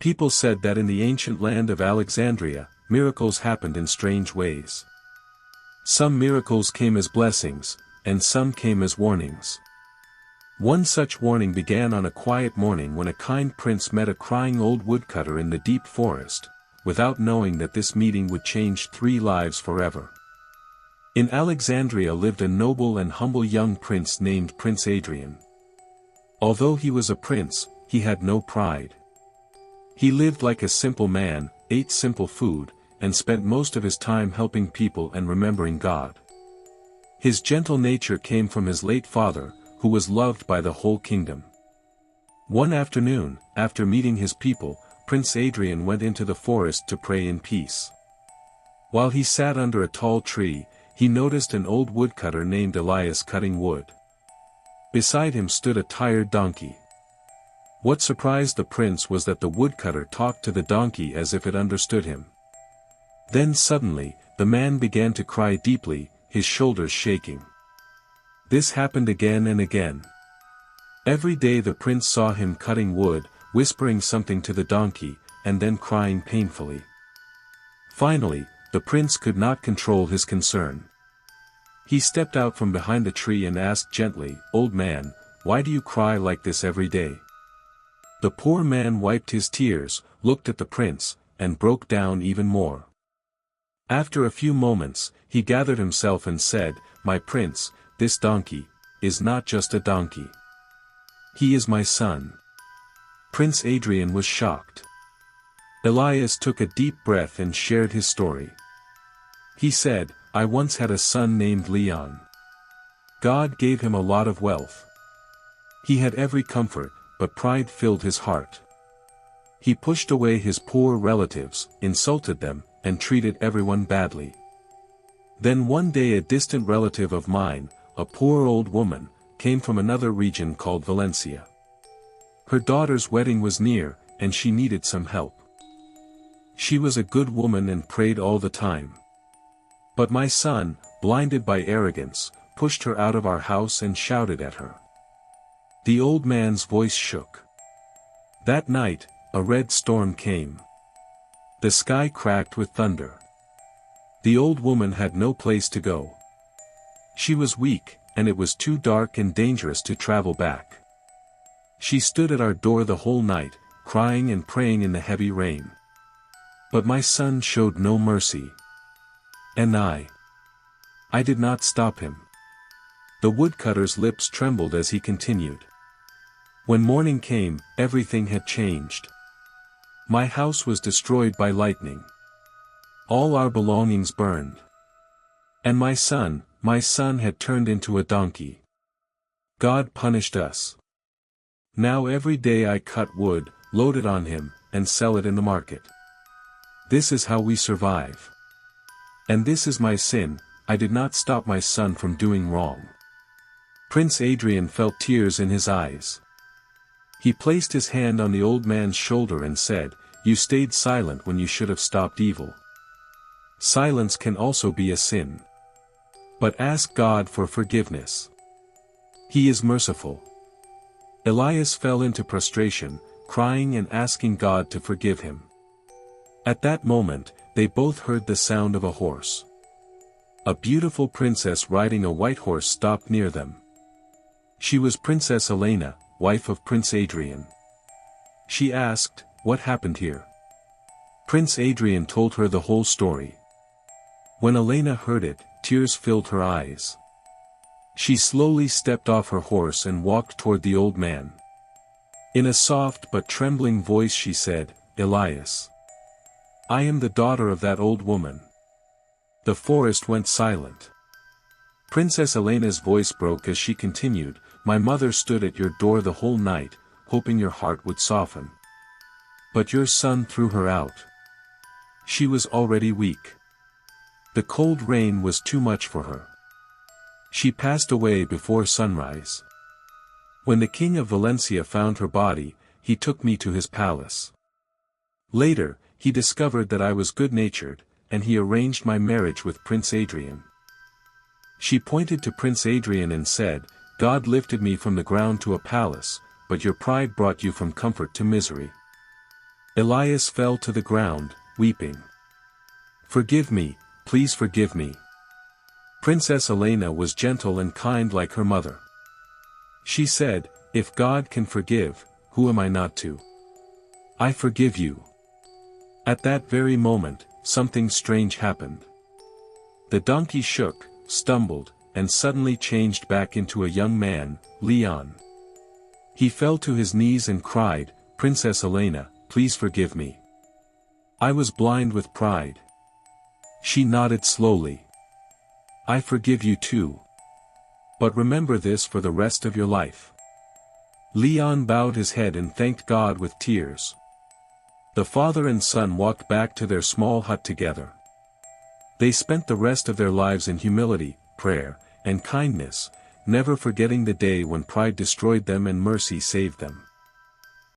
People said that in the ancient land of Alexandria, miracles happened in strange ways. Some miracles came as blessings, and some came as warnings. One such warning began on a quiet morning when a kind prince met a crying old woodcutter in the deep forest, without knowing that this meeting would change 3 lives forever. In Alexandria lived a noble and humble young prince named Prince Adrian. Although he was a prince, he had no pride. He lived like a simple man, ate simple food, and spent most of his time helping people and remembering God. His gentle nature came from his late father, who was loved by the whole kingdom. One afternoon, after meeting his people, Prince Adrian went into the forest to pray in peace. While he sat under a tall tree, he noticed an old woodcutter named Elias cutting wood. Beside him stood a tired donkey. What surprised the prince was that the woodcutter talked to the donkey as if it understood him. Then suddenly, the man began to cry deeply, his shoulders shaking. This happened again and again. Every day the prince saw him cutting wood, whispering something to the donkey, and then crying painfully. Finally, the prince could not control his concern. He stepped out from behind the tree and asked gently, "Old man, why do you cry like this every day?" The poor man wiped his tears, looked at the prince, and broke down even more. After a few moments, he gathered himself and said, "My prince, this donkey is not just a donkey. He is my son." Prince Adrian was shocked. Elias took a deep breath and shared his story. He said, "I once had a son named Leon. God gave him a lot of wealth. He had every comfort, but pride filled his heart. He pushed away his poor relatives, insulted them, and treated everyone badly. Then one day a distant relative of mine, a poor old woman, came from another region called Valencia. Her daughter's wedding was near, and she needed some help. She was a good woman and prayed all the time. But my son, blinded by arrogance, pushed her out of our house and shouted at her." The old man's voice shook. That night, a red storm came. The sky cracked with thunder. The old woman had no place to go. She was weak, and it was too dark and dangerous to travel back. She stood at our door the whole night, crying and praying in the heavy rain. But my son showed no mercy. And I did not stop him. The woodcutter's lips trembled as he continued. When morning came, everything had changed. My house was destroyed by lightning. All our belongings burned. And my son had turned into a donkey. God punished us. Now every day I cut wood, load it on him, and sell it in the market. This is how we survive. And this is my sin, I did not stop my son from doing wrong." Prince Adrian felt tears in his eyes. He placed his hand on the old man's shoulder and said, "You stayed silent when you should have stopped evil. Silence can also be a sin. But ask God for forgiveness. He is merciful." Elias fell into prostration, crying and asking God to forgive him. At that moment, they both heard the sound of a horse. A beautiful princess riding a white horse stopped near them. She was Princess Elena, wife of Prince Adrian. She asked, "What happened here?" Prince Adrian told her the whole story. When Elena heard it, tears filled her eyes. She slowly stepped off her horse and walked toward the old man. In a soft but trembling voice she said, "Elias, I am the daughter of that old woman." The forest went silent. Princess Elena's voice broke as she continued, "My mother stood at your door the whole night, hoping your heart would soften. But your son threw her out. She was already weak. The cold rain was too much for her. She passed away before sunrise. When the king of Valencia found her body, he took me to his palace. Later, he discovered that I was good-natured, and he arranged my marriage with Prince Adrian." She pointed to Prince Adrian and said, "God lifted me from the ground to a palace, but your pride brought you from comfort to misery. Elias fell to the ground, weeping. "Forgive me, please forgive me." Princess Elena was gentle and kind like her mother. She said, "If God can forgive, who am I not to? I forgive you." At that very moment, something strange happened. The donkey shook, stumbled, and suddenly changed back into a young man, Leon. He fell to his knees and cried, "Princess Elena, please forgive me. I was blind with pride." She nodded slowly. "I forgive you too. But remember this for the rest of your life." Leon bowed his head and thanked God with tears. The father and son walked back to their small hut together. They spent the rest of their lives in humility, prayer, and kindness, never forgetting the day when pride destroyed them and mercy saved them.